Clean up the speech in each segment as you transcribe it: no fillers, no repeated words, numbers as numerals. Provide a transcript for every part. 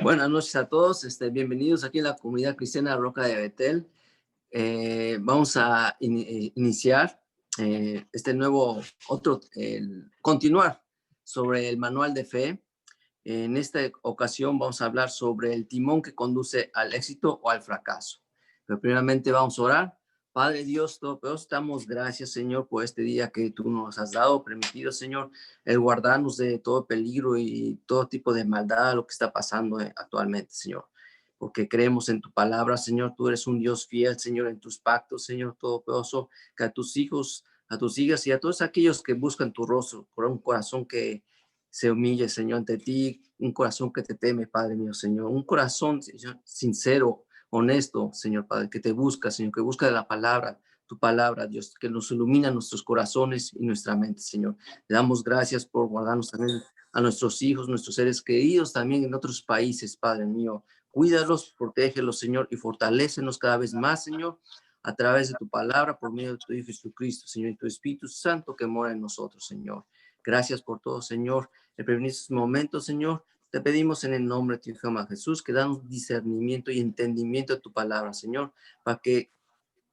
Buenas noches a todos, bienvenidos aquí en la comunidad cristiana Roca de Betel. Vamos a iniciar continuar sobre el manual de fe. En esta ocasión vamos a hablar sobre el timón que conduce al éxito o al fracaso. Pero primeramente vamos a orar. Padre Dios Todopoderoso, damos gracias, Señor, por este día que tú nos has dado, permitido, Señor, el guardarnos de todo peligro y todo tipo de maldad, lo que está pasando actualmente, Señor. Porque creemos en tu palabra, Señor, tú eres un Dios fiel, Señor, en tus pactos, Señor Todopoderoso, que a tus hijos, a tus hijas y a todos aquellos que buscan tu rostro, con un corazón que se humille, Señor, ante ti, un corazón que te teme, Padre mío, Señor, un corazón, Señor, sincero, honesto, Señor Padre, que te busca, Señor, que busca de la palabra, tu palabra, Dios, que nos ilumina nuestros corazones y nuestra mente, Señor. Le damos gracias por guardarnos también a nuestros hijos, nuestros seres queridos también en otros países, Padre mío. Cuídalos, protégelos, Señor, y fortalécenos cada vez más, Señor, a través de tu palabra, por medio de tu Hijo Jesucristo, Señor, y tu Espíritu Santo que mora en nosotros, Señor. Gracias por todo, Señor. En estos momentos, Señor, te pedimos en el nombre de tu Hijo Jesús que danos discernimiento y entendimiento de tu palabra, Señor, para que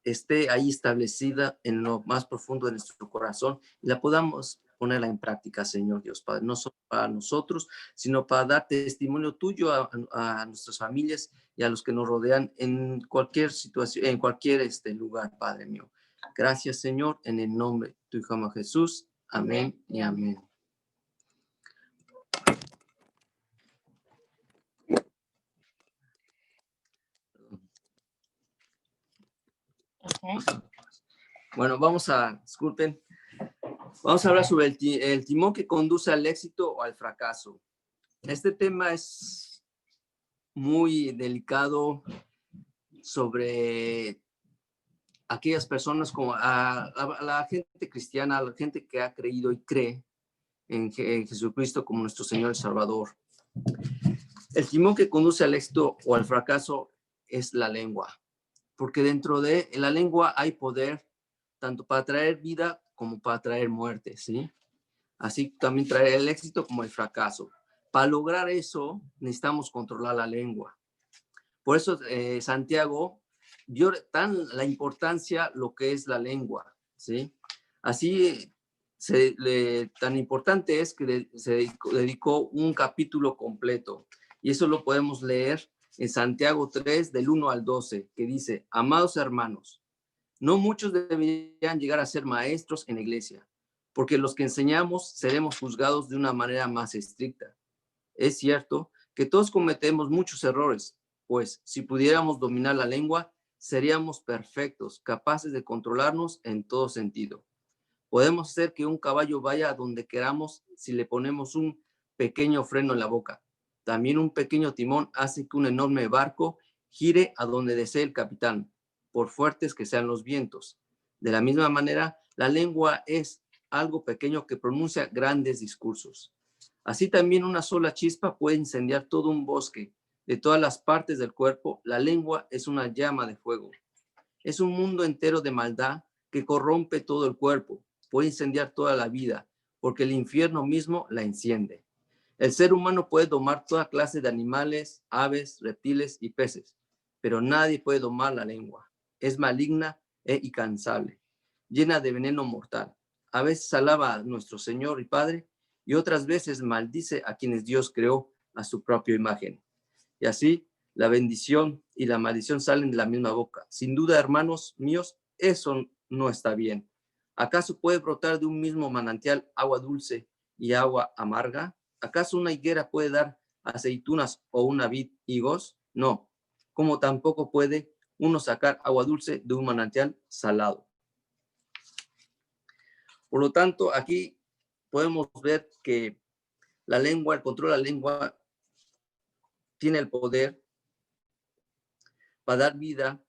esté ahí establecida en lo más profundo de nuestro corazón y la podamos ponerla en práctica, Señor Dios Padre, no solo para nosotros, sino para dar testimonio tuyo a nuestras familias y a los que nos rodean en cualquier situación, en cualquier lugar, Padre mío. Gracias, Señor, en el nombre de tu Hijo Jesús. Amén y amén. Okay. Bueno, disculpen, vamos a hablar sobre el timón que conduce al éxito o al fracaso. Este tema es muy delicado sobre aquellas personas como a la gente cristiana, a la gente que ha creído y cree en Jesucristo como nuestro Señor y Salvador. El timón que conduce al éxito o al fracaso es la lengua, porque dentro de la lengua hay poder tanto para traer vida como para traer muerte, ¿sí? Así también traer el éxito como el fracaso. Para lograr eso necesitamos controlar la lengua. Por eso Santiago vio la importancia lo que es la lengua, ¿sí? Así tan importante es que se dedicó un capítulo completo. Y eso lo podemos leer en Santiago 3, del 1 al 12, que dice: amados hermanos, no muchos deberían llegar a ser maestros en la iglesia, porque los que enseñamos seremos juzgados de una manera más estricta. Es cierto que todos cometemos muchos errores, pues si pudiéramos dominar la lengua, seríamos perfectos, capaces de controlarnos en todo sentido. Podemos hacer que un caballo vaya a donde queramos si le ponemos un pequeño freno en la boca. También un pequeño timón hace que un enorme barco gire a donde desee el capitán, por fuertes que sean los vientos. De la misma manera, la lengua es algo pequeño que pronuncia grandes discursos. Así también una sola chispa puede incendiar todo un bosque. De todas las partes del cuerpo, la lengua es una llama de fuego. Es un mundo entero de maldad que corrompe todo el cuerpo, puede incendiar toda la vida, porque el infierno mismo la enciende. El ser humano puede domar toda clase de animales, aves, reptiles y peces, pero nadie puede domar la lengua. Es maligna e incansable, llena de veneno mortal. A veces alaba a nuestro Señor y Padre y otras veces maldice a quienes Dios creó a su propia imagen. Y así la bendición y la maldición salen de la misma boca. Sin duda, hermanos míos, eso no está bien. ¿Acaso puede brotar de un mismo manantial agua dulce y agua amarga? ¿Acaso una higuera puede dar aceitunas o una vid higos? No, como tampoco puede uno sacar agua dulce de un manantial salado. Por lo tanto, aquí podemos ver que la lengua, el control de la lengua, tiene el poder para dar vida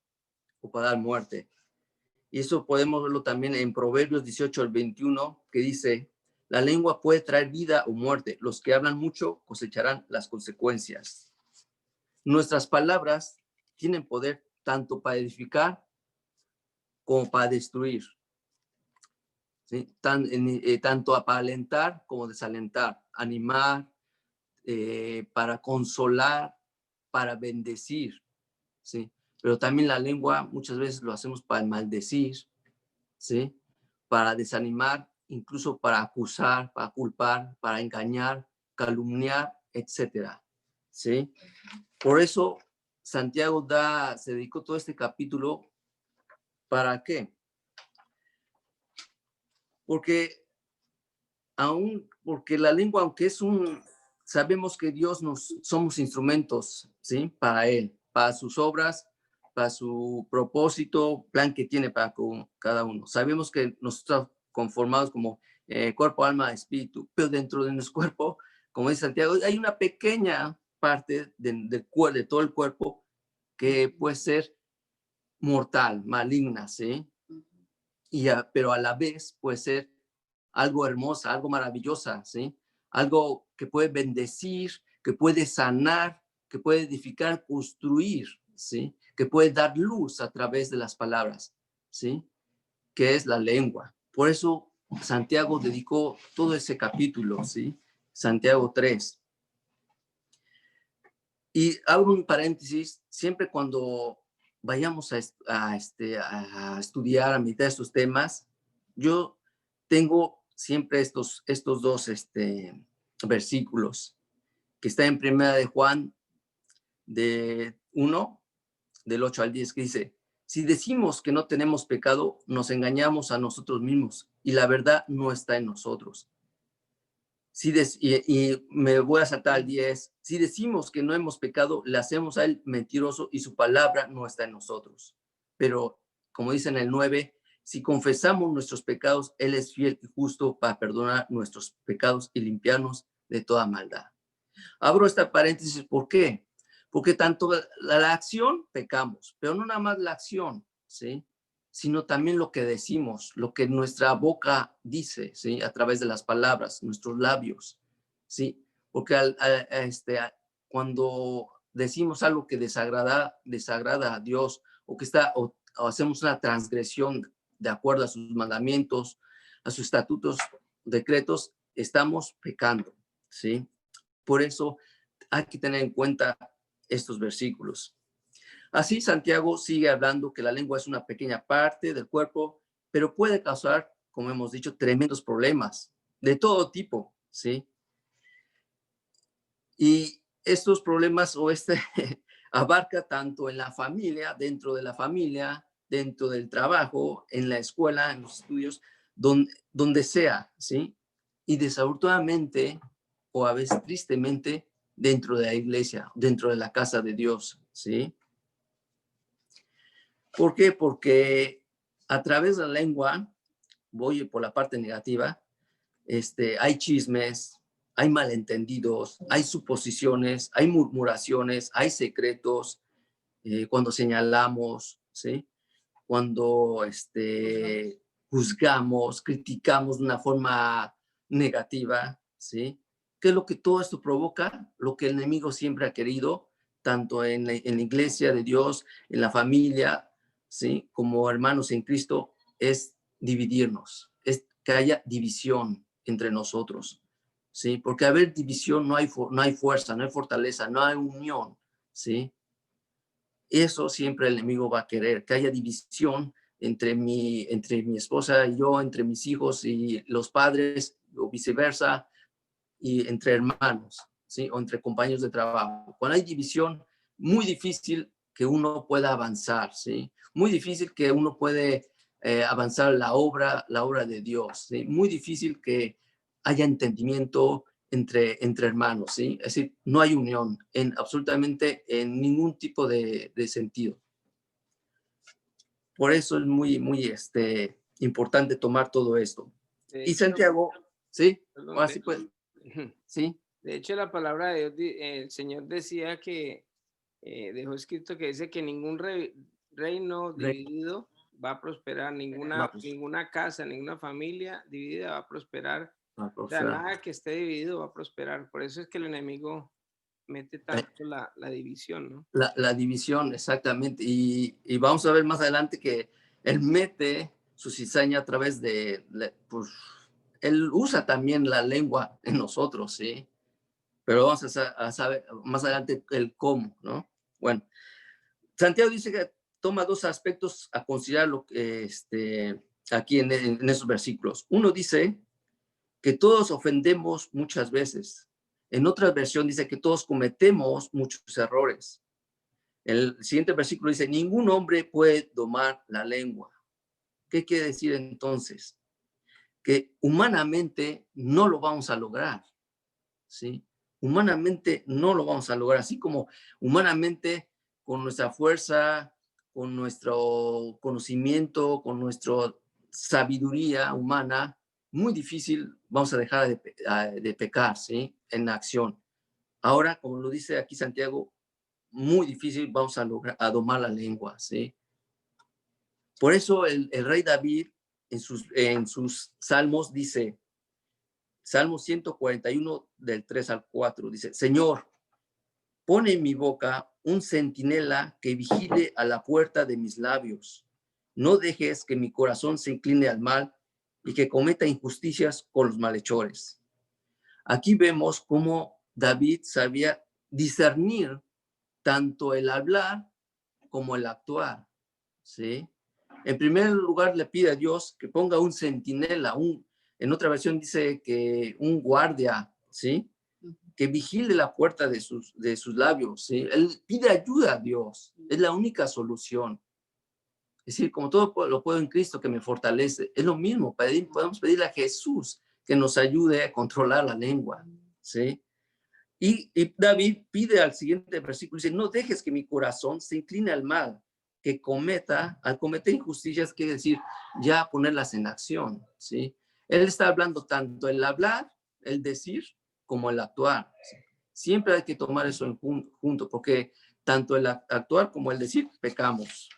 o para dar muerte. Y eso podemos verlo también en Proverbios 18 al 21, que dice: la lengua puede traer vida o muerte. Los que hablan mucho cosecharán las consecuencias. Nuestras palabras tienen poder tanto para edificar como para destruir. ¿Sí? Tanto para alentar como desalentar, animar, para consolar, para bendecir, ¿sí? Pero también la lengua muchas veces lo hacemos para maldecir, ¿sí? Para desanimar, incluso para acusar, para culpar, para engañar, calumniar, etcétera, ¿sí? Por eso Santiago se dedicó todo este capítulo. ¿Para qué? Porque porque la lengua, aunque sabemos que Dios somos instrumentos, ¿sí? Para Él, para sus obras, para su propósito, plan que tiene para cada uno. Sabemos que nos estamos conformados como cuerpo, alma, espíritu, pero dentro de nuestro cuerpo, como dice Santiago, hay una pequeña parte de todo el cuerpo que puede ser mortal, maligna, ¿sí? Pero a la vez puede ser algo hermosa, algo maravillosa, ¿sí? Algo que puede bendecir, que puede sanar, que puede edificar, construir, ¿sí? Que puede dar luz a través de las palabras, ¿sí? Que es la lengua. Por eso Santiago dedicó todo ese capítulo, ¿sí? Santiago 3. Y abro un paréntesis, siempre cuando vayamos a estudiar, a meditar estos temas, yo tengo siempre estos dos versículos que está en Primera de Juan de 1, del 8 al 10, que dice: si decimos que no tenemos pecado, nos engañamos a nosotros mismos y la verdad no está en nosotros. Y me voy a saltar al 10. Si decimos que no hemos pecado, le hacemos a él mentiroso y su palabra no está en nosotros. Pero, como dice en el 9, si confesamos nuestros pecados, él es fiel y justo para perdonar nuestros pecados y limpiarnos de toda maldad. Abro esta paréntesis, ¿por qué? Porque tanto la acción pecamos, pero no nada más la acción, ¿sí? Sino también lo que decimos, lo que nuestra boca dice, ¿sí? A través de las palabras, nuestros labios, ¿sí? Porque cuando decimos algo que desagrada a Dios o hacemos una transgresión de acuerdo a sus mandamientos, a sus estatutos, decretos, estamos pecando, ¿sí? Por eso hay que tener en cuenta estos versículos. Así Santiago sigue hablando que la lengua es una pequeña parte del cuerpo, pero puede causar, como hemos dicho, tremendos problemas de todo tipo, ¿sí? Y estos problemas abarca tanto en la familia, dentro del trabajo, en la escuela, en los estudios, donde sea, ¿sí? Y desafortunadamente, o a veces tristemente, dentro de la iglesia, dentro de la casa de Dios, ¿sí? ¿Por qué? Porque a través de la lengua, voy por la parte negativa, hay chismes, hay malentendidos, hay suposiciones, hay murmuraciones, hay secretos, cuando señalamos, ¿sí? Cuando juzgamos, criticamos de una forma negativa, ¿sí? ¿Qué es lo que todo esto provoca? Lo que el enemigo siempre ha querido, tanto en la iglesia de Dios, en la familia, ¿sí? Como hermanos en Cristo, es dividirnos, es que haya división entre nosotros, ¿sí? Porque haber división no hay fuerza, no hay fortaleza, no hay unión, ¿sí? Eso siempre el enemigo va a querer, que haya división entre mi esposa y yo, entre mis hijos y los padres, o viceversa, y entre hermanos, ¿sí? O entre compañeros de trabajo. Cuando hay división, muy difícil que uno pueda avanzar, ¿sí? Muy difícil que uno puede avanzar la obra de Dios, ¿sí? Muy difícil que haya entendimiento entre hermanos, ¿sí? Es decir, no hay unión absolutamente en ningún tipo de sentido. Por eso es muy, muy importante tomar todo esto. Y Santiago, ¿sí? Así pues, ¿sí? De hecho, la palabra de Dios, el Señor decía que dejó escrito que dice que ningún reino dividido va a prosperar, ninguna casa, ninguna familia dividida va a prosperar. O sea, nada que esté dividido va a prosperar. Por eso es que el enemigo mete tanto la división, ¿no? La división, exactamente. Y vamos a ver más adelante que él mete su cizaña a través pues, él usa también la lengua en nosotros, ¿sí? pero vamos a saber más adelante el cómo, ¿no? Bueno, Santiago dice que toma dos aspectos a considerar aquí en esos versículos. Uno dice que todos ofendemos muchas veces. En otra versión dice que todos cometemos muchos errores. El siguiente versículo dice, ningún hombre puede domar la lengua. ¿Qué quiere decir entonces? Que humanamente no lo vamos a lograr, ¿sí? Humanamente no lo vamos a lograr, así como humanamente con nuestra fuerza, con nuestro conocimiento, con nuestra sabiduría humana, muy difícil vamos a dejar de pecar, ¿sí? En acción. Ahora, como lo dice aquí Santiago, muy difícil vamos a lograr a domar la lengua, ¿sí? Por eso el rey David en sus salmos dice, Salmo 141 del 3 al 4, dice, Señor, pone en mi boca un centinela que vigile a la puerta de mis labios. No dejes que mi corazón se incline al mal y que cometa injusticias con los malhechores. Aquí vemos cómo David sabía discernir tanto el hablar como el actuar, ¿sí? En primer lugar, le pide a Dios que ponga un centinela, en otra versión dice que un guardia, ¿sí? Que vigile la puerta de sus labios, ¿sí? Él pide ayuda a Dios, es la única solución. Es decir, como todo lo puedo en Cristo que me fortalece, es lo mismo, podemos pedirle a Jesús que nos ayude a controlar la lengua, ¿sí? Y David pide al siguiente versículo, dice, no dejes que mi corazón se incline al mal, que al cometer injusticias, quiere decir, ya ponerlas en acción, ¿sí? Él está hablando tanto el hablar, el decir, como el actuar, ¿sí? Siempre hay que tomar eso en junto, porque tanto el actuar como el decir, pecamos,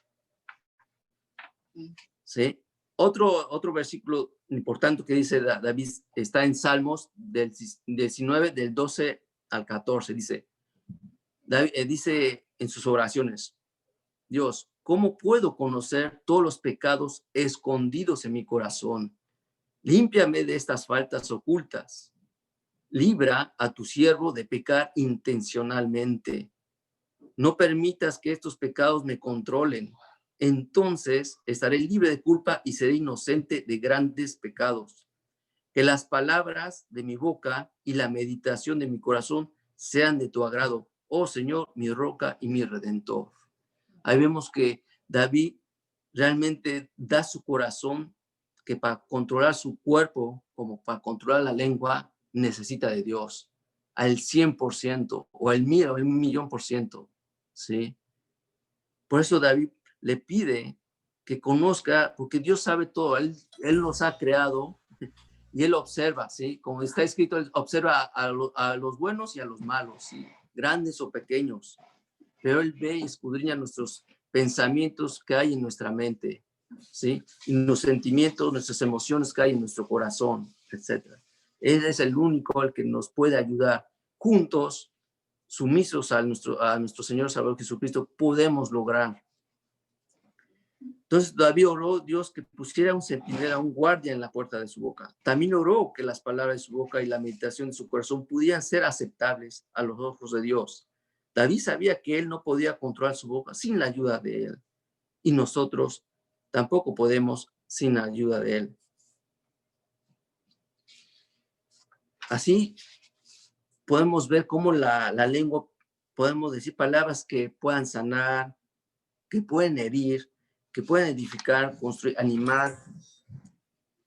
¿sí? Otro versículo importante que dice David está en Salmos del 19, del 12 al 14, dice, dice en sus oraciones, Dios, ¿cómo puedo conocer todos los pecados escondidos en mi corazón? Límpiame de estas faltas ocultas. Libra a tu siervo de pecar intencionalmente. No permitas que estos pecados me controlen. Entonces estaré libre de culpa y seré inocente de grandes pecados. Que las palabras de mi boca y la meditación de mi corazón sean de tu agrado, oh Señor, mi roca y mi redentor. Ahí vemos que David realmente da su corazón, que para controlar su cuerpo, como para controlar la lengua, necesita de Dios, al 100% o al 1,000,000%, ¿sí? Por eso David le pide que conozca, porque Dios sabe todo, Él nos ha creado y Él observa, ¿sí? Como está escrito, Él observa a los buenos y a los malos, ¿sí? Grandes o pequeños, pero Él ve y escudriña nuestros pensamientos que hay en nuestra mente, ¿sí? Y los sentimientos, nuestras emociones que hay en nuestro corazón, etc. Él es el único el que nos puede ayudar. Juntos, sumisos a nuestro Señor Salvador Jesucristo, podemos lograr. Entonces David oró Dios que pusiera un centinela, un guardia en la puerta de su boca. También oró que las palabras de su boca y la meditación de su corazón pudieran ser aceptables a los ojos de Dios. David sabía que él no podía controlar su boca sin la ayuda de él. Y nosotros tampoco podemos sin la ayuda de él. Así podemos ver cómo la lengua, podemos decir palabras que puedan sanar, que pueden herir, que pueden edificar, construir, animar.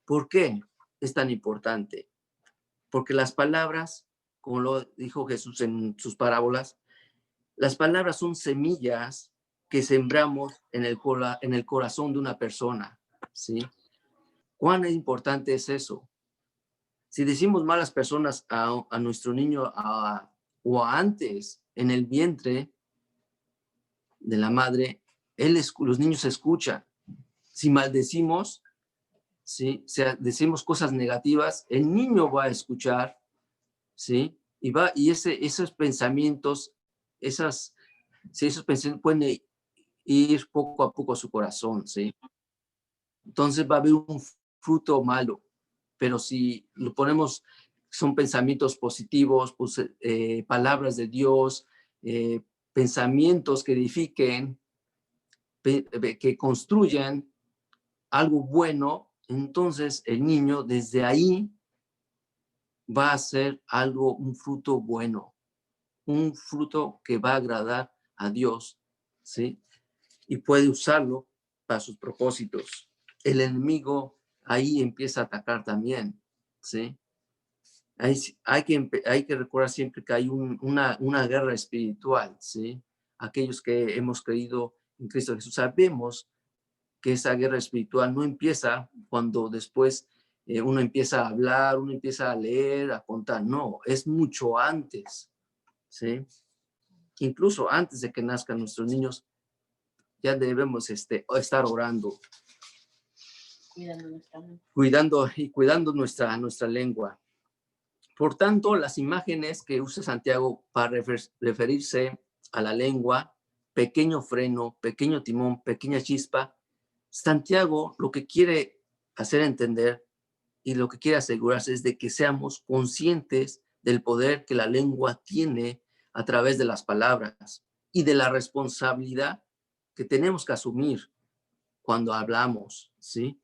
¿Por qué es tan importante? Porque las palabras, como lo dijo Jesús en sus parábolas, las palabras son semillas que sembramos en el corazón de una persona, ¿sí? ¿Cuán importante es eso? Si decimos malas personas a nuestro niño o antes en el vientre de la madre, los niños escuchan. Si maldecimos, ¿sí? Si decimos cosas negativas, el niño va a escuchar, ¿sí? Y esos pensamientos, esos pensamientos pueden ir poco a poco a su corazón, ¿sí? Entonces va a haber un fruto malo, pero si lo ponemos son pensamientos positivos, pues, palabras de Dios, pensamientos que edifiquen, que construyan algo bueno. Entonces el niño desde ahí va a ser algo, un fruto bueno, un fruto que va a agradar a Dios, ¿sí? Y puede usarlo para sus propósitos. El enemigo ahí empieza a atacar también, ¿sí? Hay que recordar siempre que hay una guerra espiritual, ¿sí? Aquellos que hemos creído en Cristo Jesús sabemos que esa guerra espiritual no empieza cuando después uno empieza a hablar, uno empieza a leer, a contar. No, es mucho antes, ¿sí? Incluso antes de que nazcan nuestros niños, ya debemos estar orando, cuidando nuestra lengua. Por tanto, las imágenes que usa Santiago para referirse a la lengua, pequeño freno, pequeño timón, pequeña chispa, Santiago lo que quiere hacer entender y lo que quiere asegurarse es de que seamos conscientes del poder que la lengua tiene a través de las palabras y de la responsabilidad que tenemos que asumir cuando hablamos, ¿sí?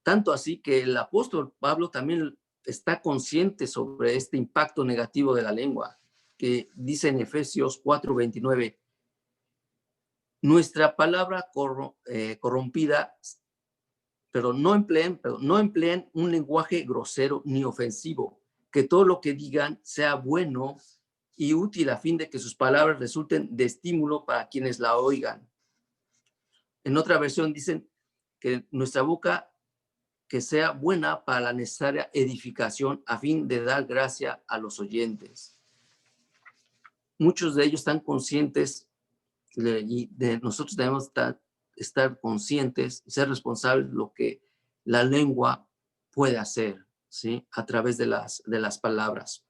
Tanto así que el apóstol Pablo también está consciente sobre este impacto negativo de la lengua, que dice en Efesios 4:29, nuestra palabra corrompida, pero no empleen un lenguaje grosero ni ofensivo, que todo lo que digan sea bueno y útil a fin de que sus palabras resulten de estímulo para quienes la oigan. En otra versión dicen que nuestra boca que sea buena para la necesaria edificación a fin de dar gracia a los oyentes. Muchos de ellos están conscientes y nosotros debemos estar conscientes, ser responsables de lo que la lengua puede hacer, ¿sí? A través de las palabras.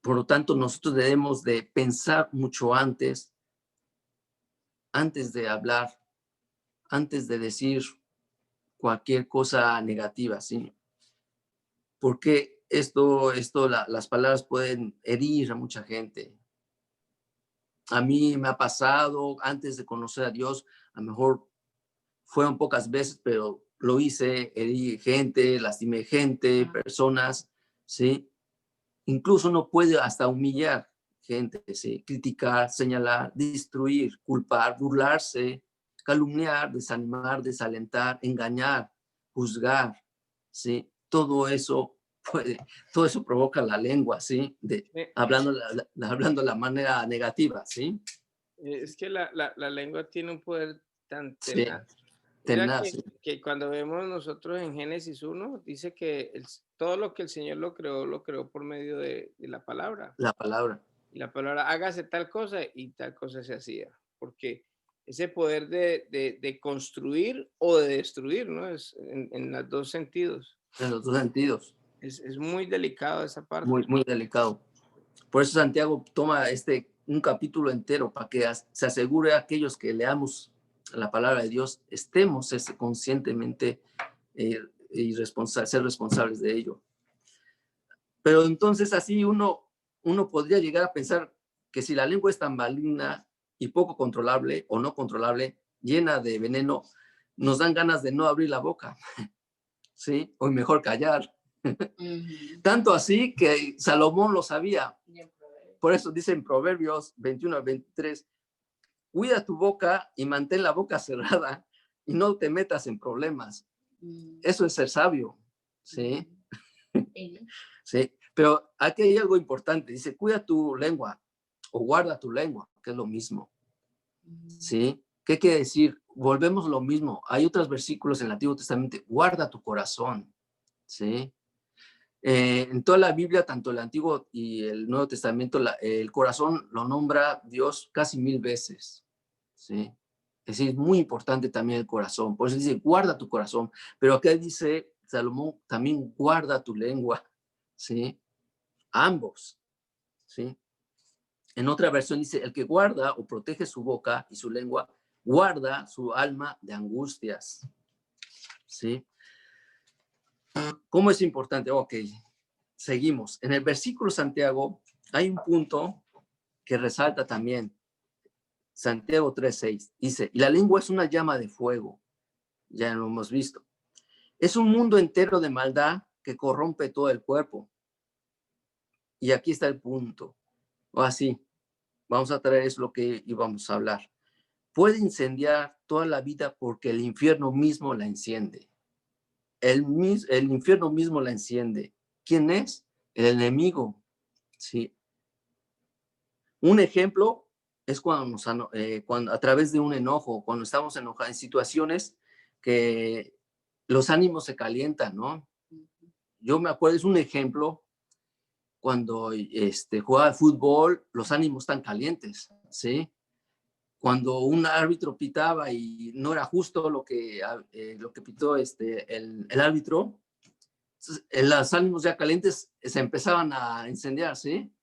Por lo tanto, nosotros debemos de pensar mucho antes de hablar, antes de decir cualquier cosa negativa, ¿sí? Porque las palabras pueden herir a mucha gente. A mí me ha pasado antes de conocer a Dios, a lo mejor fueron pocas veces, pero lo hice, herí gente, lastimé gente, personas, ¿sí? Incluso uno puede hasta humillar gente, ¿sí? Criticar, señalar, destruir, culpar, burlarse, calumniar, desanimar, desalentar, engañar, juzgar, ¿sí? Todo eso provoca la lengua, ¿sí? Hablando de la manera negativa, ¿sí? Es que la lengua tiene un poder tan Sí, tenaz. Mira tenaz, sí. que cuando vemos nosotros en Génesis 1, dice que todo lo que el Señor lo creó por medio de la palabra. La palabra. Y la palabra, hágase tal cosa y tal cosa se hacía. Porque ese poder de construir o de destruir, ¿no? Es en los dos sentidos. En los dos sentidos. Es muy delicado esa parte. Muy, muy delicado. Por eso Santiago toma un capítulo entero para que se asegure a aquellos que leamos la palabra de Dios, estemos conscientemente y ser responsables de ello. Pero entonces así uno podría llegar a pensar que si la lengua es tan maligna y poco controlable o no controlable, llena de veneno, nos dan ganas de no abrir la boca, ¿sí? O mejor callar. Tanto así que Salomón lo sabía. Por eso dice en Proverbios 21-23, cuida tu boca y mantén la boca cerrada y no te metas en problemas. Eso es ser sabio, ¿sí? Sí, pero aquí hay algo importante. Dice, cuida tu lengua o guarda tu lengua, que es lo mismo, ¿sí? ¿Qué quiere decir? Volvemos lo mismo. Hay otros versículos en el Antiguo Testamento, guarda tu corazón, ¿sí? En toda la Biblia, tanto el Antiguo y el Nuevo Testamento, el corazón lo nombra Dios casi 1000 veces, ¿sí? Es decir, es muy importante también el corazón. Por eso dice, guarda tu corazón. Pero acá dice Salomón, también guarda tu lengua, ¿sí? Ambos, ¿sí? En otra versión dice, el que guarda o protege su boca y su lengua, guarda su alma de angustias, ¿sí? ¿Cómo es importante? Ok, seguimos. En el versículo Santiago hay un punto que resalta también. Santiago 3:6 dice, y la lengua es una llama de fuego. Ya lo hemos visto. Es un mundo entero de maldad que corrompe todo el cuerpo. Y aquí está el punto. O así, vamos a traer eso lo que íbamos a hablar. Puede incendiar toda la vida porque el infierno mismo la enciende. El infierno mismo la enciende. ¿Quién es? El enemigo. Sí. Un ejemplo es cuando a través de un enojo, cuando estamos enojados en situaciones que los ánimos se calientan, ¿no? Yo me acuerdo, es un ejemplo, cuando jugaba al fútbol, los ánimos están calientes, ¿sí? Cuando un árbitro pitaba y no era justo lo que pitó el árbitro, los ánimos ya calientes se empezaban a incendiar, ¿sí?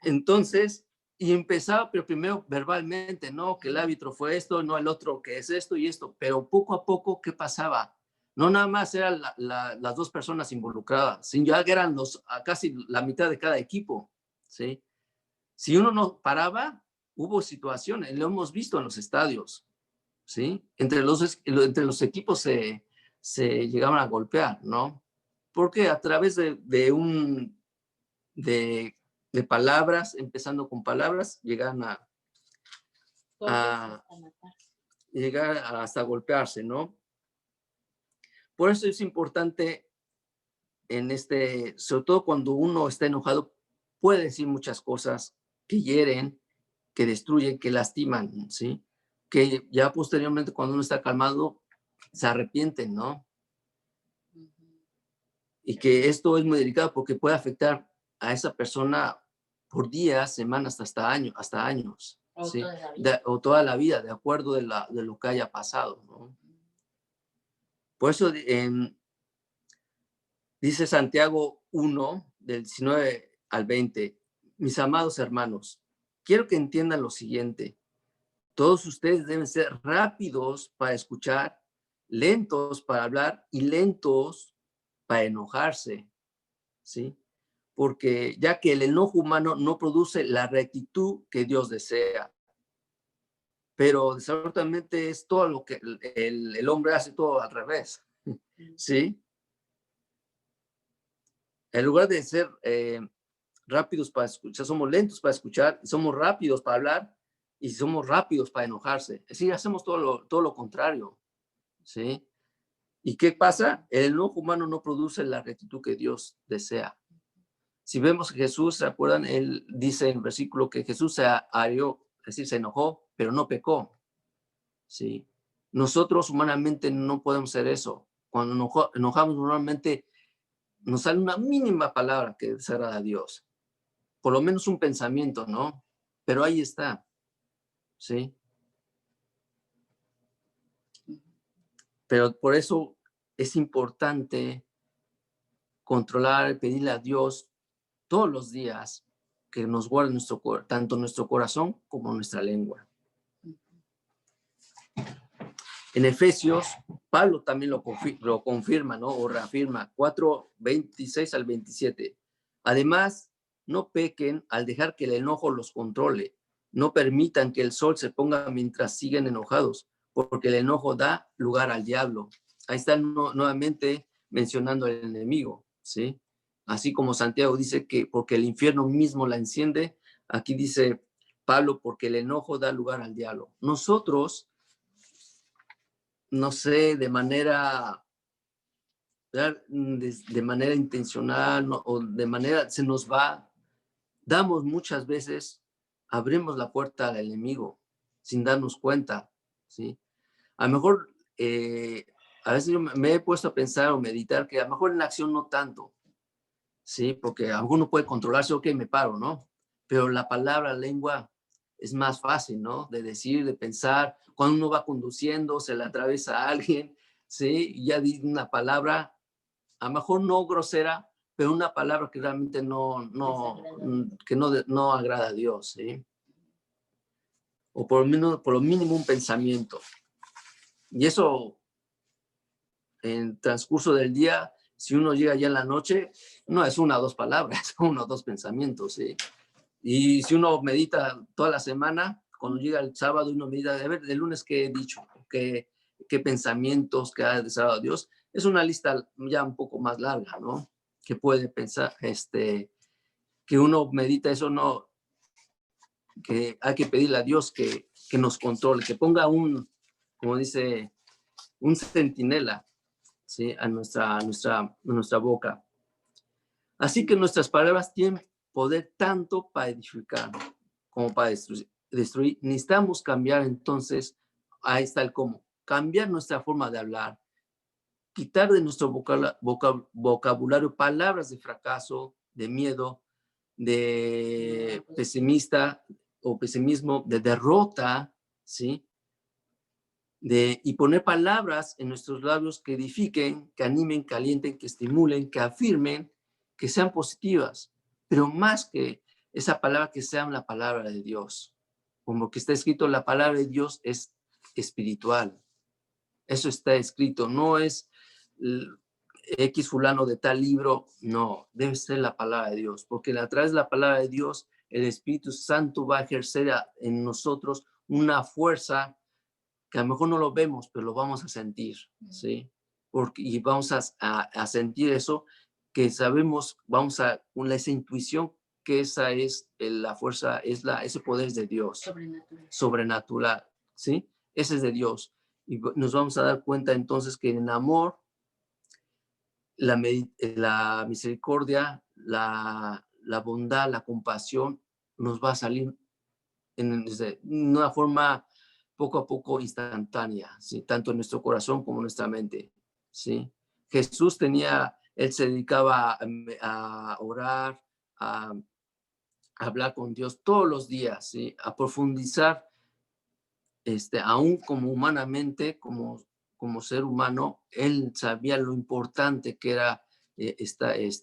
Entonces, y empezaba, pero primero verbalmente, no, que el árbitro fue esto, no el otro que es esto y esto, pero poco a poco, ¿qué pasaba? No nada más eran las dos personas involucradas, sino ya eran casi la mitad de cada equipo, ¿sí? Si uno no paraba, hubo situaciones, lo hemos visto en los estadios, ¿sí? Entre los equipos se llegaban a golpear, ¿no? Porque a través de palabras, empezando con palabras, llegan a llegar hasta golpearse, ¿no? Por eso es importante sobre todo cuando uno está enojado, puede decir muchas cosas que hieren, que destruyen, que lastiman, ¿sí? Que ya posteriormente cuando uno está calmado, se arrepienten, ¿no? Y que esto es muy delicado porque puede afectar a esa persona por días, semanas, hasta años, ¿sí? O toda la vida, de acuerdo de lo que haya pasado, ¿no? Por eso dice Santiago 1, del 19 al 20, mis amados hermanos, quiero que entiendan lo siguiente. Todos ustedes deben ser rápidos para escuchar, lentos para hablar y lentos para enojarse, ¿sí? Porque ya que el enojo humano no produce la rectitud que Dios desea, pero desafortunadamente es todo lo que el hombre hace todo al revés, ¿sí? En lugar de ser rápidos para escuchar, somos lentos para escuchar, somos rápidos para hablar y somos rápidos para enojarse. Es decir, hacemos todo lo contrario, ¿sí? ¿Y qué pasa? El enojo humano no produce la rectitud que Dios desea. Si vemos que Jesús, ¿se acuerdan? Él dice en el versículo que Jesús se hirió, es decir, se enojó, pero no pecó, ¿sí? Nosotros humanamente no podemos hacer eso. Cuando enojamos, normalmente nos sale una mínima palabra que desagrada a Dios. Por lo menos un pensamiento, ¿no? Pero ahí está, ¿sí? Pero por eso es importante controlar, pedirle a Dios todos los días que nos guarde tanto nuestro corazón como nuestra lengua. En Efesios, Pablo también lo confirma, ¿no? O reafirma, 4:26 al 27. Además, no pequen al dejar que el enojo los controle. No permitan que el sol se ponga mientras siguen enojados, porque el enojo da lugar al diablo. Ahí está nuevamente mencionando al enemigo, ¿sí? Así como Santiago dice que porque el infierno mismo la enciende, aquí dice Pablo, porque el enojo da lugar al diablo. Nosotros, no sé, de manera intencional, ¿no? O de manera, se nos va, damos muchas veces, abrimos la puerta al enemigo sin darnos cuenta, ¿sí? A lo mejor, a veces yo me he puesto a pensar o meditar que a lo mejor en la acción no tanto, ¿sí? Porque alguno puede controlarse, ok, me paro, ¿no? Pero la palabra, la lengua, es más fácil, ¿no? De decir, de pensar. Cuando uno va conduciendo, se le atraviesa a alguien, ¿sí? Y ya dice una palabra, a lo mejor no grosera, pero una palabra que realmente no agrada a Dios, ¿sí? O por lo mínimo un pensamiento. Y eso en el transcurso del día, si uno llega ya en la noche, no es una o dos palabras, uno o dos pensamientos, ¿sí? Y si uno medita toda la semana, cuando llega el sábado, uno medita, a ver, el lunes qué he dicho, qué pensamientos que ha deseado Dios. Es una lista ya un poco más larga, ¿no? Que puede pensar, que uno medita eso, no, que hay que pedirle a Dios que nos controle, que ponga como dice, un centinela, ¿sí? A nuestra boca. Así que nuestras palabras tienen poder tanto para edificar como para destruir. Necesitamos cambiar entonces, ahí está el cómo, cambiar nuestra forma de hablar, quitar de nuestro vocabulario palabras de fracaso, de miedo, de pesimista o pesimismo, de derrota, ¿sí? Y poner palabras en nuestros labios que edifiquen, que animen, que alienten, que estimulen, que afirmen, que sean positivas, pero más que esa palabra, que sea la palabra de Dios. Como que está escrito, la palabra de Dios es espiritual. Eso está escrito, no es X fulano de tal libro, no, debe ser la palabra de Dios, porque a través de la palabra de Dios, el Espíritu Santo va a ejercer en nosotros una fuerza que a lo mejor no lo vemos, pero lo vamos a sentir, ¿sí? Y vamos a sentir eso, que sabemos, con esa intuición, que esa es la fuerza, ese poder es de Dios. Sobrenatural, ¿sí? Ese es de Dios. Y nos vamos a dar cuenta entonces que en amor, la misericordia, la bondad, la compasión, nos va a salir de una forma poco a poco instantánea, ¿sí? Tanto en nuestro corazón como en nuestra mente, ¿sí? Jesús él se dedicaba a orar, a hablar con Dios todos los días, ¿sí? A profundizar, aún como humanamente, como ser humano, él sabía lo importante que era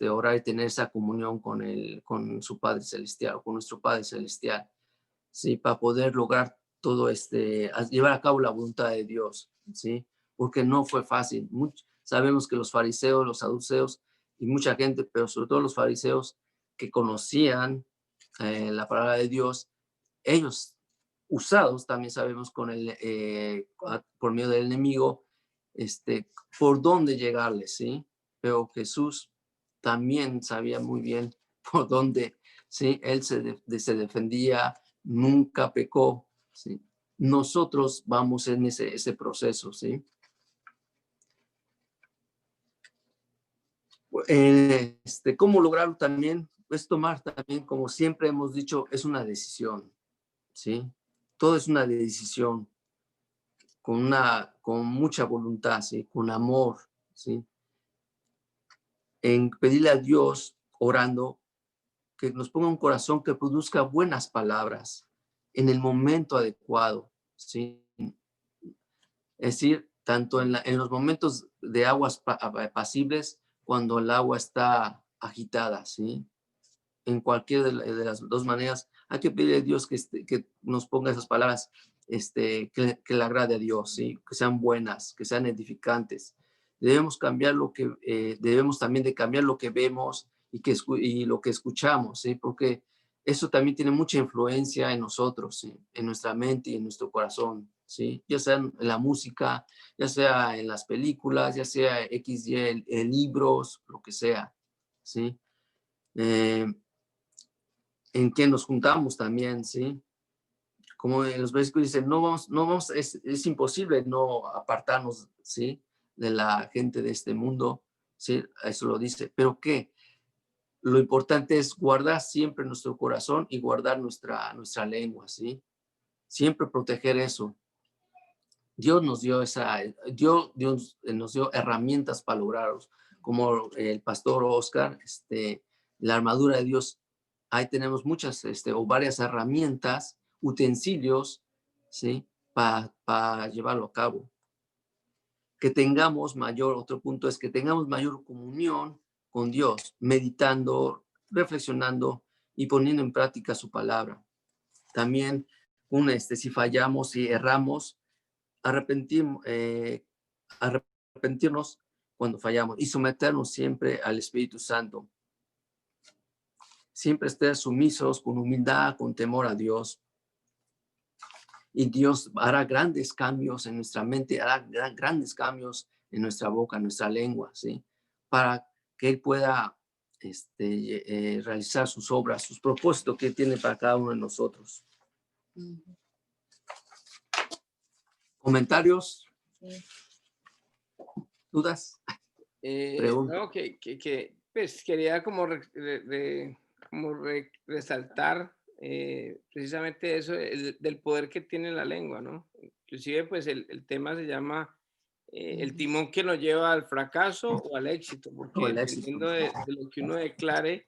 orar y tener esa comunión con su Padre Celestial, con nuestro Padre Celestial, ¿sí? Para poder lograr todo llevar a cabo la voluntad de Dios, ¿sí? Porque no fue fácil. Sabemos que los fariseos, los saduceos y mucha gente, pero sobre todo los fariseos que conocían la palabra de Dios, ellos usados también sabemos por medio del enemigo, por dónde llegarle, ¿sí? Pero Jesús también sabía muy bien por dónde, ¿sí? Él se defendía, nunca pecó, ¿sí? Nosotros vamos en ese proceso, ¿sí? ¿Cómo lograrlo también? Pues tomar también, como siempre hemos dicho, es una decisión, ¿sí? Todo es una decisión, con mucha voluntad, ¿sí? Con amor, ¿sí? En pedirle a Dios, orando, que nos ponga un corazón que produzca buenas palabras en el momento adecuado, ¿sí? Es decir, tanto en los momentos de aguas apacibles, cuando el agua está agitada, ¿sí? En cualquiera de las dos maneras, hay que pedirle a Dios que nos ponga esas palabras que le agrade a Dios, ¿sí? Que sean buenas, que sean edificantes. Debemos debemos también de cambiar lo que vemos y lo que escuchamos, ¿sí? Porque eso también tiene mucha influencia en nosotros, ¿sí? En nuestra mente y en nuestro corazón, ¿sí? Ya sea en la música, ya sea en las películas, ya sea en libros, lo que sea, ¿sí? En quien nos juntamos también, ¿sí? Como en los versículos dicen, es imposible no apartarnos, ¿sí? De la gente de este mundo, ¿sí? Eso lo dice. ¿Pero qué? Lo importante es guardar siempre nuestro corazón y guardar nuestra lengua, ¿sí? Siempre proteger eso. Dios nos dio herramientas para lograrlo, como el pastor Oscar, la armadura de Dios. Ahí tenemos muchas o varias herramientas, utensilios, ¿sí? Para llevarlo a cabo. Otro punto es que tengamos mayor comunión con Dios, meditando, reflexionando y poniendo en práctica su palabra. También, si fallamos y erramos, arrepentirnos cuando fallamos y someternos siempre al Espíritu Santo. Siempre estar sumisos con humildad, con temor a Dios. Y Dios hará grandes cambios en nuestra mente, hará grandes cambios en nuestra boca, en nuestra lengua, ¿sí? Para que Él pueda realizar sus obras, sus propósitos que tiene para cada uno de nosotros. ¿Comentarios? Sí. ¿Dudas? No, pues quería como resaltar precisamente eso del poder que tiene la lengua, ¿no? Inclusive pues el tema se llama el timón que nos lleva al fracaso o al éxito, porque dependiendo de lo que uno declare,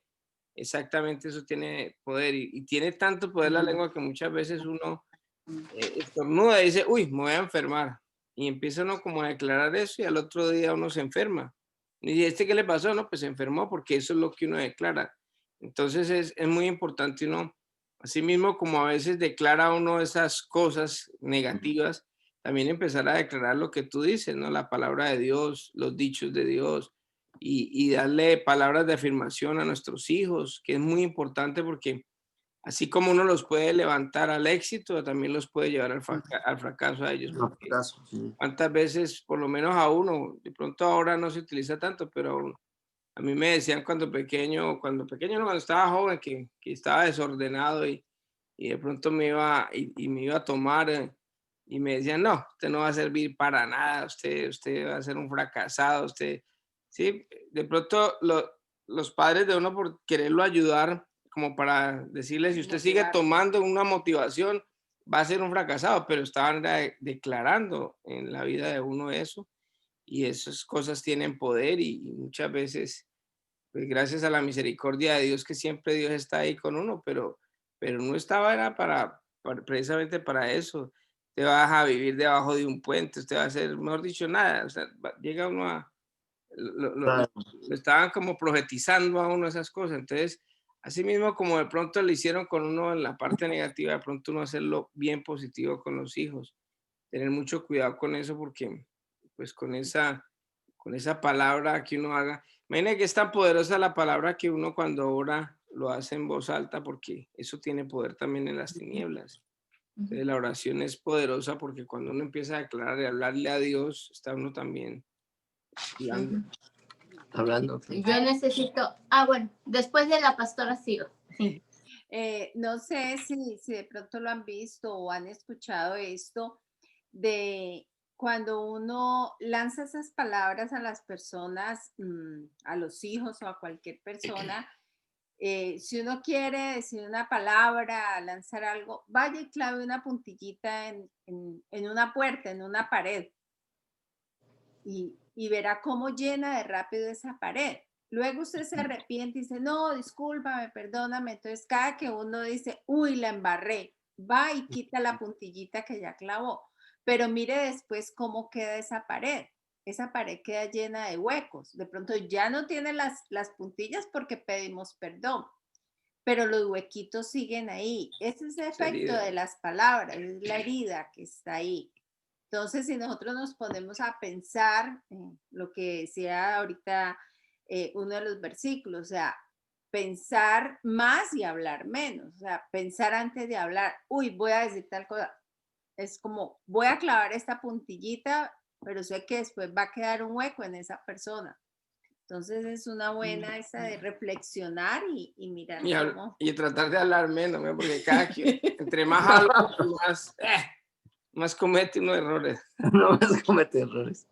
exactamente eso tiene poder y tiene tanto poder la lengua que muchas veces uno estornuda y dice, uy, me voy a enfermar. Y empieza uno como a declarar eso y al otro día uno se enferma. Y dice, ¿qué le pasó? No, pues se enfermó porque eso es lo que uno declara. Entonces es muy importante uno, así mismo como a veces declara uno esas cosas negativas, también empezar a declarar lo que tú dices, ¿no? La palabra de Dios, los dichos de Dios y darle palabras de afirmación a nuestros hijos, que es muy importante porque así como uno los puede levantar al éxito, también los puede llevar al fracaso a ellos. ¿Cuántas veces, por lo menos a uno, de pronto ahora no se utiliza tanto, pero a mí me decían cuando pequeño no, cuando estaba joven, que estaba desordenado y de pronto me iba y me iba a tomar y me decían, no, usted no va a servir para nada, usted va a ser un fracasado, usted, sí, de pronto los padres de uno por quererlo ayudar, como para decirle, si usted sigue tomando una motivación, va a ser un fracasado, pero estaban declarando en la vida de uno eso, y esas cosas tienen poder y muchas veces, pues gracias a la misericordia de Dios, que siempre Dios está ahí con uno, pero no estaba, era precisamente para eso. Te vas a vivir debajo de un puente, usted va a hacer, mejor dicho, nada, o sea, llega uno a, lo estaban como profetizando a uno esas cosas, entonces, así mismo como de pronto lo hicieron con uno en la parte negativa, de pronto uno hacerlo bien positivo con los hijos, tener mucho cuidado con eso porque, pues con esa palabra que uno haga, imagínate que es tan poderosa la palabra que uno cuando ora lo hace en voz alta porque eso tiene poder también en las tinieblas. Entonces, la oración es poderosa porque cuando uno empieza a declarar y hablarle a Dios, está uno también hablando. Yo necesito, bueno, después de la pastora sigo. Sí. No sé si de pronto lo han visto o han escuchado esto de cuando uno lanza esas palabras a las personas, a los hijos o a cualquier persona, si uno quiere decir una palabra, lanzar algo, vaya y clave una puntillita en una puerta, en una pared. Y verá cómo llena de rápido esa pared. Luego usted se arrepiente y dice, no, discúlpame, perdóname. Entonces, cada que uno dice, uy, la embarré, va y quita la puntillita que ya clavó. Pero mire después cómo queda esa pared. Esa pared queda llena de huecos. De pronto ya no tiene las puntillas porque pedimos perdón, pero los huequitos siguen ahí. Ese es el efecto de las palabras, es la herida que está ahí. Entonces, si nosotros nos ponemos a pensar, lo que decía ahorita uno de los versículos, o sea, pensar más y hablar menos, o sea, pensar antes de hablar, uy, voy a decir tal cosa, es como, voy a clavar esta puntillita, pero sé que después va a quedar un hueco en esa persona. Entonces es una buena esa de reflexionar y mirar cómo. Y tratar de hablar menos, ¿no? Porque entre más hablo, más comete uno errores. No más comete errores.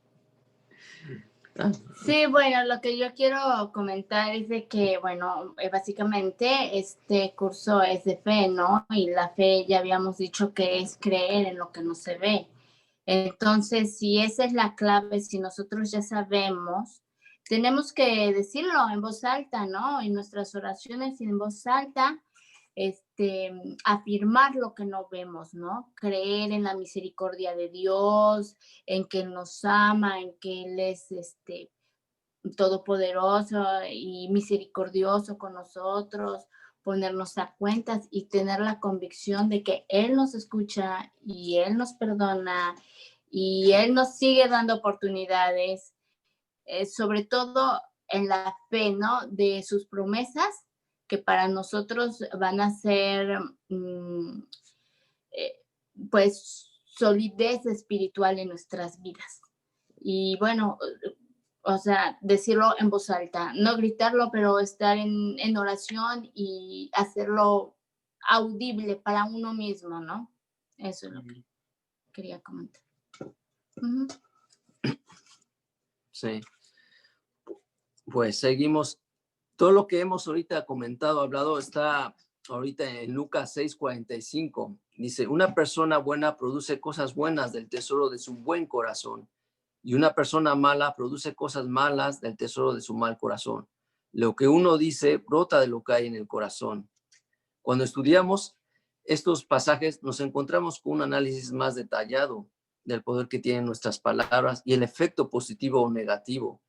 Sí, bueno, lo que yo quiero comentar es de que, bueno, básicamente este curso es de fe, ¿no? Y la fe ya habíamos dicho que es creer en lo que no se ve. Entonces, si esa es la clave, si nosotros ya sabemos, tenemos que decirlo en voz alta, ¿no? En nuestras oraciones en voz alta, afirmar lo que no vemos, ¿no? Creer en la misericordia de Dios, en que nos ama, en que Él es todopoderoso y misericordioso con nosotros, ponernos a cuentas y tener la convicción de que Él nos escucha y Él nos perdona y Él nos sigue dando oportunidades sobre todo en la fe, ¿no? De sus promesas, que para nosotros van a ser, pues, solidez espiritual en nuestras vidas. Y bueno, o sea, decirlo en voz alta, no gritarlo, pero estar en oración y hacerlo audible para uno mismo, ¿no? Eso es lo que quería comentar. Uh-huh. Sí. Pues seguimos. Todo lo que hemos ahorita comentado, hablado, está ahorita en Lucas 6:45. Dice, una persona buena produce cosas buenas del tesoro de su buen corazón, y una persona mala produce cosas malas del tesoro de su mal corazón. Lo que uno dice brota de lo que hay en el corazón. Cuando estudiamos estos pasajes, nos encontramos con un análisis más detallado del poder que tienen nuestras palabras y el efecto positivo o negativo.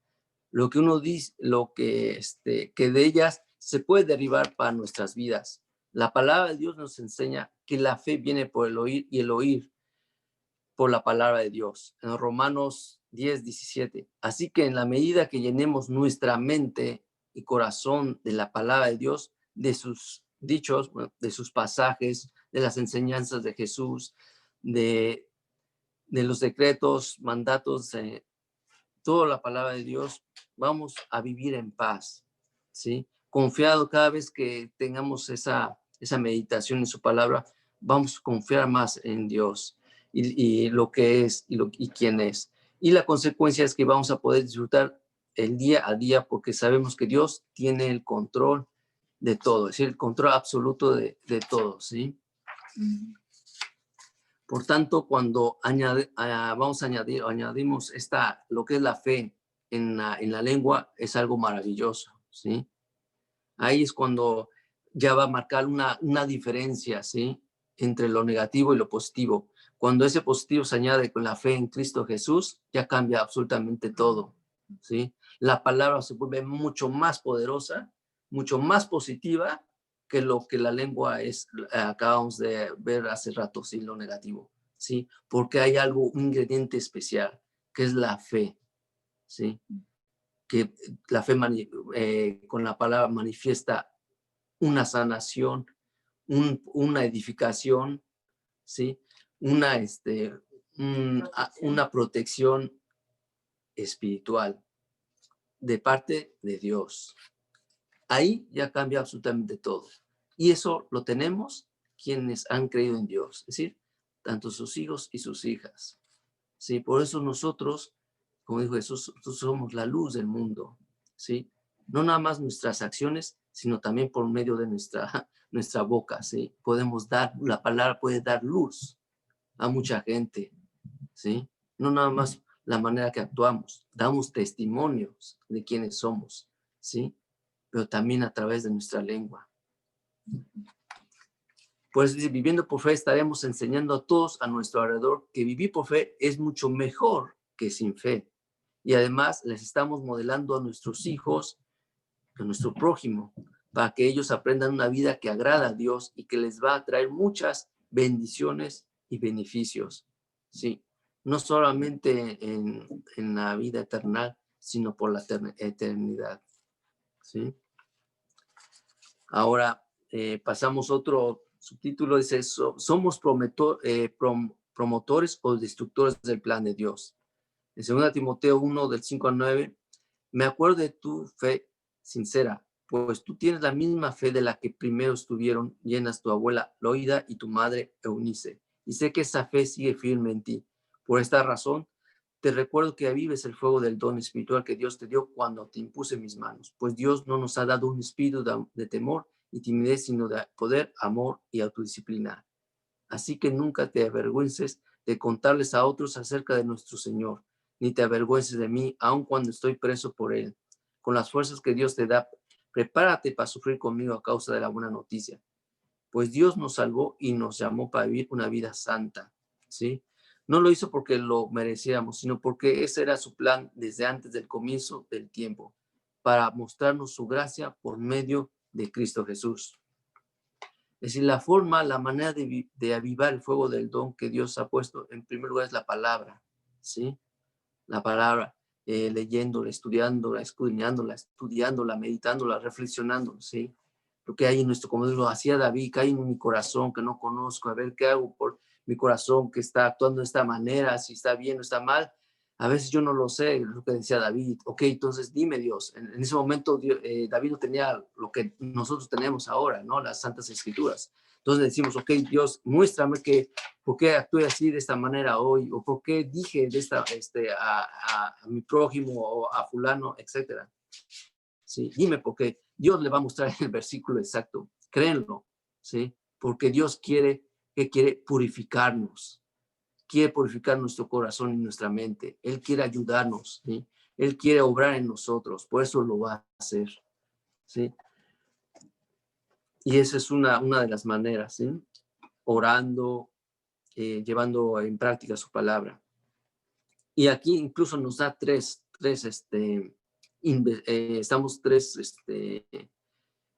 Lo que uno dice, que de ellas se puede derivar para nuestras vidas. La palabra de Dios nos enseña que la fe viene por el oír y el oír por la palabra de Dios. En Romanos 10:17. Así que en la medida que llenemos nuestra mente y corazón de la palabra de Dios, de sus dichos, de sus pasajes, de las enseñanzas de Jesús, de los decretos, mandatos, toda la palabra de Dios, vamos a vivir en paz, ¿sí? Confiado cada vez que tengamos esa meditación en su palabra, vamos a confiar más en Dios y lo que es y quién es. Y la consecuencia es que vamos a poder disfrutar el día a día porque sabemos que Dios tiene el control de todo, es decir, el control absoluto de todo, ¿sí? Por tanto, cuando añadimos lo que es la fe en la lengua, es algo maravilloso, ¿sí? Ahí es cuando ya va a marcar una diferencia, ¿sí? Entre lo negativo y lo positivo. Cuando ese positivo se añade con la fe en Cristo Jesús, ya cambia absolutamente todo, ¿sí? La palabra se vuelve mucho más poderosa, mucho más positiva que lo que la lengua es, acabamos de ver hace rato, ¿sí? Lo negativo, ¿sí? Porque hay un ingrediente especial, que es la fe, ¿sí? Que la fe con la palabra manifiesta una sanación, una edificación, ¿sí? Una protección espiritual de parte de Dios. Ahí ya cambia absolutamente todo. Y eso lo tenemos quienes han creído en Dios, es decir, tanto sus hijos y sus hijas. ¿Sí? Por eso nosotros, como dijo Jesús, nosotros somos la luz del mundo, ¿sí? No nada más nuestras acciones, sino también por medio de nuestra boca, ¿sí? La palabra puede dar luz a mucha gente, ¿sí? No nada más la manera que actuamos, damos testimonios de quiénes somos, ¿sí? Pero también a través de nuestra lengua. Pues viviendo por fe estaremos enseñando a todos a nuestro alrededor que vivir por fe es mucho mejor que sin fe. Y además les estamos modelando a nuestros hijos, a nuestro prójimo, para que ellos aprendan una vida que agrada a Dios y que les va a traer muchas bendiciones y beneficios. Sí, no solamente en la vida eterna, sino por la eternidad. ¿Sí? Ahora pasamos otro subtítulo, dice, somos promotores o destructores del plan de Dios. En 2 Timoteo 1, del 5 al 9, me acuerdo de tu fe sincera, pues tú tienes la misma fe de la que primero estuvieron llenas tu abuela Loida y tu madre Eunice, y sé que esa fe sigue firme en ti. Por esta razón, te recuerdo que avives el fuego del don espiritual que Dios te dio cuando te impuse mis manos, pues Dios no nos ha dado un espíritu de temor y timidez, sino de poder, amor y autodisciplina. Así que nunca te avergüences de contarles a otros acerca de nuestro Señor, ni te avergüences de mí, aun cuando estoy preso por Él. Con las fuerzas que Dios te da, prepárate para sufrir conmigo a causa de la buena noticia, pues Dios nos salvó y nos llamó para vivir una vida santa, ¿sí? No lo hizo porque lo mereciéramos, sino porque ese era su plan desde antes del comienzo del tiempo, para mostrarnos su gracia por medio de Cristo Jesús. Es decir, la manera de avivar el fuego del don que Dios ha puesto en primer lugar es la palabra, ¿sí? La palabra. leyéndola, estudiándola, escudriñándola, estudiándola, meditándola, reflexionando, ¿sí? Lo que hay en nuestro, como lo hacía David, que hay en mi corazón que no conozco, a ver qué hago por mi corazón que está actuando de esta manera, si está bien o está mal. A veces yo no lo sé, lo que decía David. Ok, entonces dime, Dios. En ese momento David no tenía lo que nosotros tenemos ahora, ¿no? Las Santas Escrituras. Entonces decimos, ok, Dios, muéstrame por qué actué así de esta manera hoy, o por qué dije de a mi prójimo o a fulano, etcétera. ¿Sí? Dime por qué. Dios le va a mostrar el versículo exacto. Créenlo, ¿sí? Porque Dios quiere purificarnos. Quiere purificar nuestro corazón y nuestra mente. Él quiere ayudarnos, ¿sí? Él quiere obrar en nosotros. Por eso lo va a hacer, ¿sí? Y esa es una de las maneras, ¿sí? Orando, llevando en práctica su palabra. Y aquí incluso nos da tres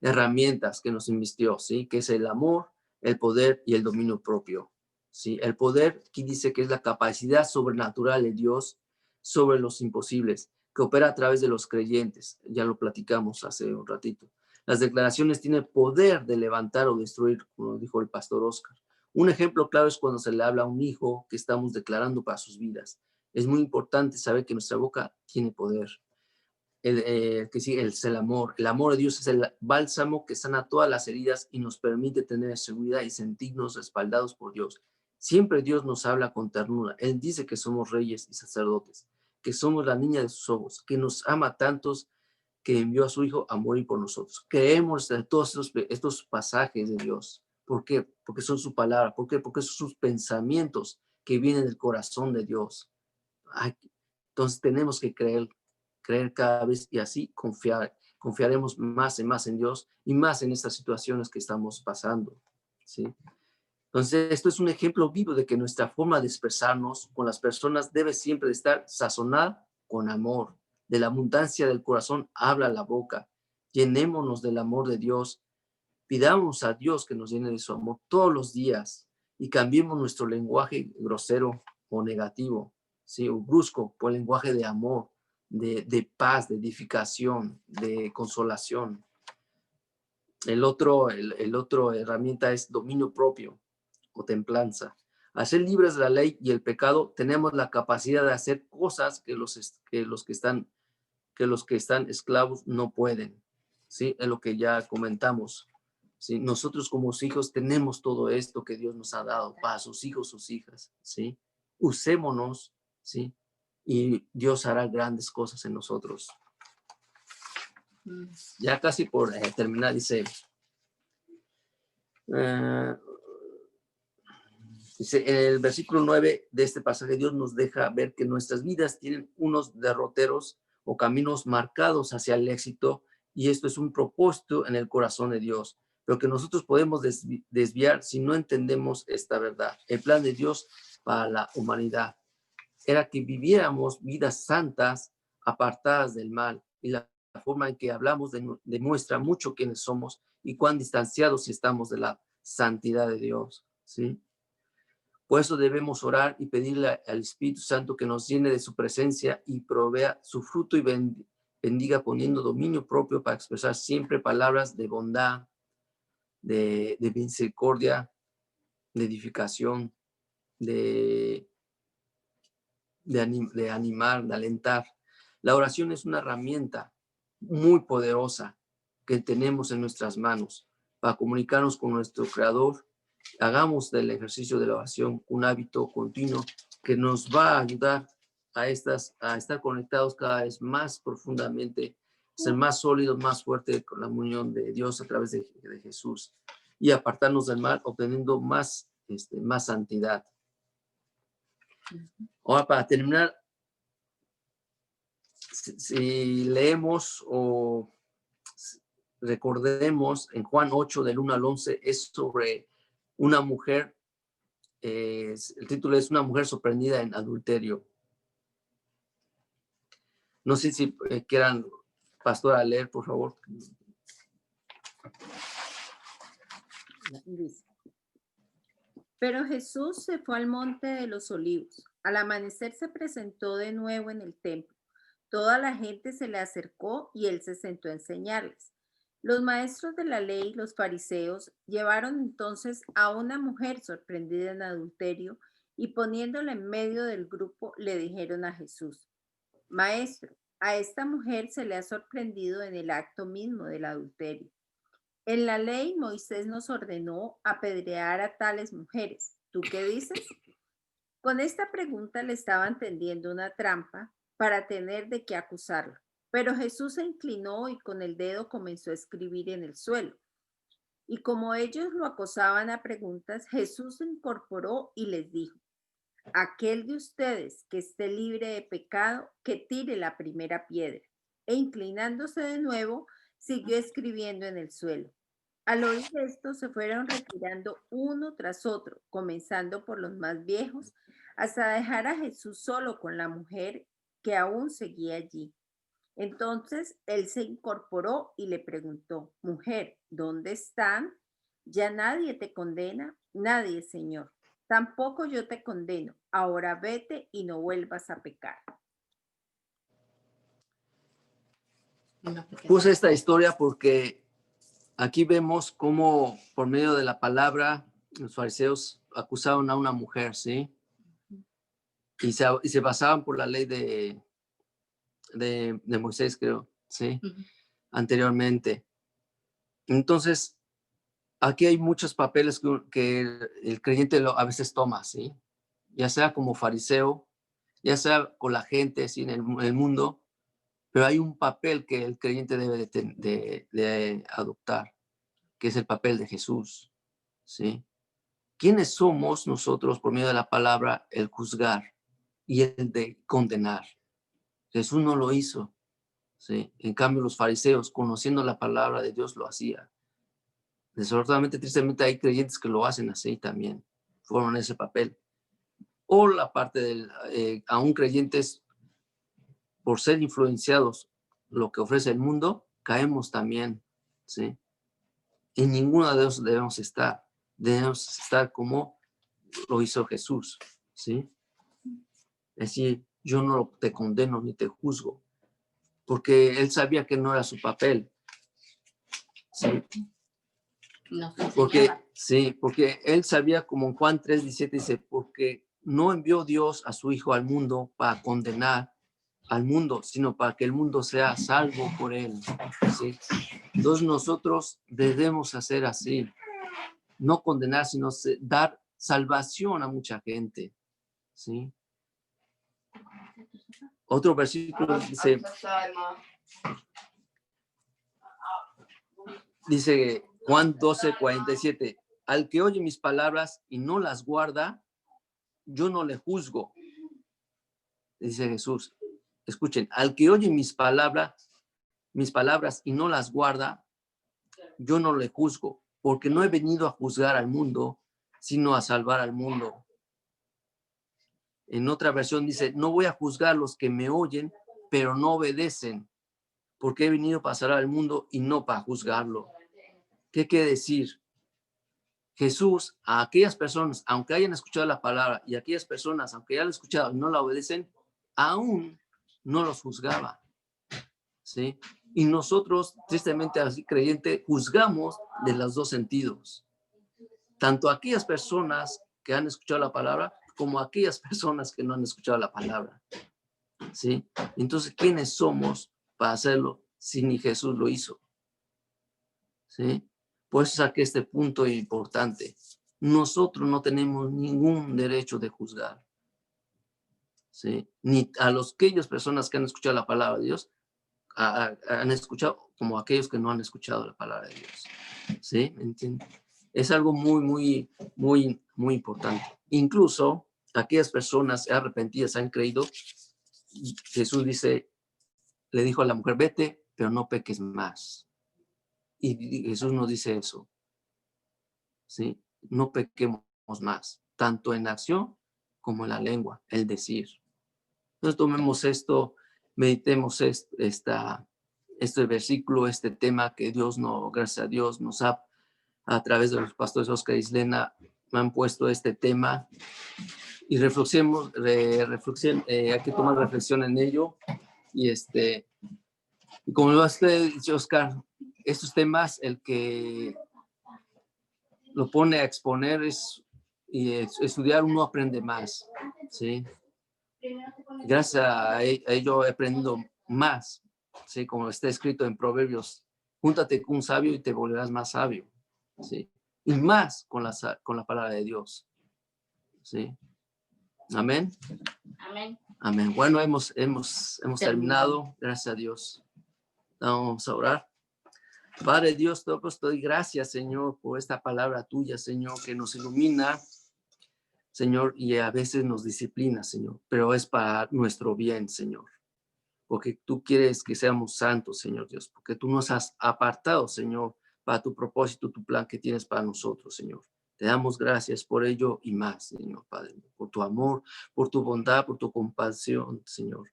herramientas que nos invistió, ¿sí? Que es el amor, el poder y el dominio propio, ¿sí? El poder, aquí dice que es la capacidad sobrenatural de Dios sobre los imposibles, que opera a través de los creyentes. Ya lo platicamos hace un ratito. Las declaraciones tienen poder de levantar o destruir, como dijo el pastor Oscar. Un ejemplo claro es cuando se le habla a un hijo que estamos declarando para sus vidas. Es muy importante saber que nuestra boca tiene poder. Que sí, es el amor. El amor de Dios es el bálsamo que sana todas las heridas y nos permite tener seguridad y sentirnos respaldados por Dios. Siempre Dios nos habla con ternura. Él dice que somos reyes y sacerdotes, que somos la niña de sus ojos, que nos ama tantos que envió a su Hijo a morir por nosotros. Creemos en todos estos pasajes de Dios. ¿Por qué? Porque son su palabra. ¿Por qué? Porque son sus pensamientos que vienen del corazón de Dios. Ay, entonces tenemos que creer cada vez y así confiaremos más y más en Dios y más en estas situaciones que estamos pasando, ¿sí? Entonces, esto es un ejemplo vivo de que nuestra forma de expresarnos con las personas debe siempre estar sazonada con amor. De la abundancia del corazón habla la boca. Llenémonos del amor de Dios. Pidamos a Dios que nos llene de su amor todos los días y cambiemos nuestro lenguaje grosero o negativo, ¿sí? O brusco por el lenguaje de amor, de paz, de edificación, de consolación. El otro herramienta es dominio propio o templanza. Al ser libres de la ley y el pecado, tenemos la capacidad de hacer cosas que los que están esclavos no pueden, ¿sí? Es lo que ya comentamos. ¿Sí? Nosotros como hijos tenemos todo esto que Dios nos ha dado para sus hijos, sus hijas, ¿sí? Usémonos, ¿sí? Y Dios hará grandes cosas en nosotros. Ya casi por terminar, dice, en el versículo 9 de este pasaje, Dios nos deja ver que nuestras vidas tienen unos derroteros o caminos marcados hacia el éxito, y esto es un propósito en el corazón de Dios, pero que nosotros podemos desviar si no entendemos esta verdad. El plan de Dios para la humanidad era que viviéramos vidas santas, apartadas del mal, y la forma en que hablamos demuestra mucho quiénes somos y cuán distanciados estamos de la santidad de Dios, ¿sí? Por eso debemos orar y pedirle al Espíritu Santo que nos llene de su presencia y provea su fruto y bendiga poniendo dominio propio para expresar siempre palabras de bondad, de misericordia, de edificación, de animar, de alentar. La oración es una herramienta muy poderosa que tenemos en nuestras manos para comunicarnos con nuestro Creador. Hagamos del ejercicio de la oración un hábito continuo que nos va a ayudar a estar conectados cada vez más profundamente, ser más sólidos, más fuertes con la unión de Dios a través de Jesús y apartarnos del mal, obteniendo más santidad. Ahora, para terminar, si leemos o recordemos en Juan 8 del 1 al 11, es sobre una mujer, el título es Una mujer sorprendida en adulterio. No sé si quieran, pastora, leer, por favor. Pero Jesús se fue al monte de los olivos. Al amanecer se presentó de nuevo en el templo. Toda la gente se le acercó y él se sentó a enseñarles. Los maestros de la ley, los fariseos, llevaron entonces a una mujer sorprendida en adulterio y poniéndola en medio del grupo le dijeron a Jesús: Maestro, a esta mujer se le ha sorprendido en el acto mismo del adulterio. En la ley Moisés nos ordenó apedrear a tales mujeres. ¿Tú qué dices? Con esta pregunta le estaban tendiendo una trampa para tener de qué acusarlo. Pero Jesús se inclinó y con el dedo comenzó a escribir en el suelo. Y como ellos lo acosaban a preguntas, Jesús se incorporó y les dijo: aquel de ustedes que esté libre de pecado, que tire la primera piedra. E inclinándose de nuevo, siguió escribiendo en el suelo. Al oír esto, se fueron retirando uno tras otro, comenzando por los más viejos, hasta dejar a Jesús solo con la mujer que aún seguía allí. Entonces él se incorporó y le preguntó: mujer, ¿dónde están? ¿Ya nadie te condena? Nadie, Señor. Tampoco yo te condeno. Ahora vete y no vuelvas a pecar. Puse esta historia porque aquí vemos cómo por medio de la palabra los fariseos acusaban a una mujer, ¿sí? Y se basaban por la ley de Moisés, creo, ¿sí? Anteriormente. Entonces, aquí hay muchos papeles que el creyente a veces toma, ¿sí? Ya sea como fariseo, ya sea con la gente, ¿sí? En el mundo, pero hay un papel que el creyente debe de adoptar, que es el papel de Jesús, ¿sí? ¿Quiénes somos nosotros por medio de la palabra el juzgar y el de condenar? Jesús no lo hizo, ¿sí? En cambio, los fariseos, conociendo la palabra de Dios, lo hacían. Desafortunadamente, tristemente, hay creyentes que lo hacen así también, forman ese papel. O la parte del, aún creyentes, por ser influenciados lo que ofrece el mundo, caemos también, ¿sí? Y ninguno de ellos debemos estar como lo hizo Jesús, ¿sí? Es decir, yo no te condeno ni te juzgo, porque él sabía que no era su papel, ¿sí? Porque él sabía, como en Juan 3:17 dice, porque no envió Dios a su Hijo al mundo para condenar al mundo, sino para que el mundo sea salvo por él, ¿sí? Entonces nosotros debemos hacer así, no condenar, sino dar salvación a mucha gente, ¿sí? Otro versículo dice Juan 12:47, al que oye mis palabras y no las guarda, yo no le juzgo. Dice Jesús, escuchen, al que oye mis palabras y no las guarda, yo no le juzgo, porque no he venido a juzgar al mundo, sino a salvar al mundo. En otra versión dice, no voy a juzgar a los que me oyen, pero no obedecen, porque he venido para salvar al mundo y no para juzgarlo. ¿Qué quiere decir? Jesús, a aquellas personas, aunque hayan escuchado la palabra, y a aquellas personas, aunque ya la han escuchado y no la obedecen, aún no los juzgaba, ¿sí? Y nosotros, tristemente, así creyente, juzgamos de los dos sentidos. Tanto a aquellas personas que han escuchado la palabra, como a aquellas personas que no han escuchado la palabra, ¿sí? Entonces, ¿quiénes somos para hacerlo si ni Jesús lo hizo? ¿Sí? Por eso saqué este punto importante. Nosotros no tenemos ningún derecho de juzgar, ¿sí? Ni a aquellas personas que han escuchado la palabra de Dios, han escuchado, como aquellos que no han escuchado la palabra de Dios, ¿sí? ¿Me entienden? Es algo muy importante. Incluso aquellas personas arrepentidas han creído. Jesús le dijo a la mujer, vete, pero no peques más. Y Jesús nos dice eso, ¿sí? No pequemos más, tanto en acción como en la lengua, el decir. Entonces tomemos esto, meditemos este versículo, este tema que Dios, gracias a Dios, nos ha, a través de los pastores Oscar y Islena, me han puesto este tema y hay que tomar reflexión en ello Y y como lo has dicho, Oscar, estos temas, el que lo pone a exponer estudiar, uno aprende más, ¿sí? Gracias a ello he aprendido más, ¿sí? Como está escrito en Proverbios, júntate con un sabio y te volverás más sabio, ¿sí? Y más con la palabra de Dios, ¿sí? Amén. Amén. Amén. Bueno, hemos terminado. Gracias a Dios. Vamos a orar. Padre Dios, te doy gracias, Señor, por esta palabra tuya, Señor, que nos ilumina, Señor, y a veces nos disciplina, Señor, pero es para nuestro bien, Señor, porque tú quieres que seamos santos, Señor Dios, porque tú nos has apartado, Señor, para tu propósito, tu plan que tienes para nosotros, Señor. Te damos gracias por ello y más, Señor Padre, por tu amor, por tu bondad, por tu compasión, Señor,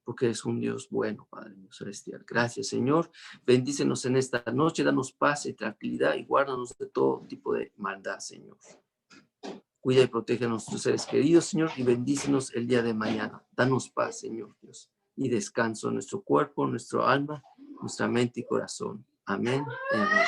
porque es un Dios bueno, Padre Dios celestial. Gracias, Señor. Bendícenos en esta noche, danos paz y tranquilidad y guárdanos de todo tipo de maldad, Señor. Cuida y protege a nuestros seres queridos, Señor, y bendícenos el día de mañana. Danos paz, Señor Dios, y descanso en nuestro cuerpo, nuestro alma, nuestra mente y corazón. Amén. Amén.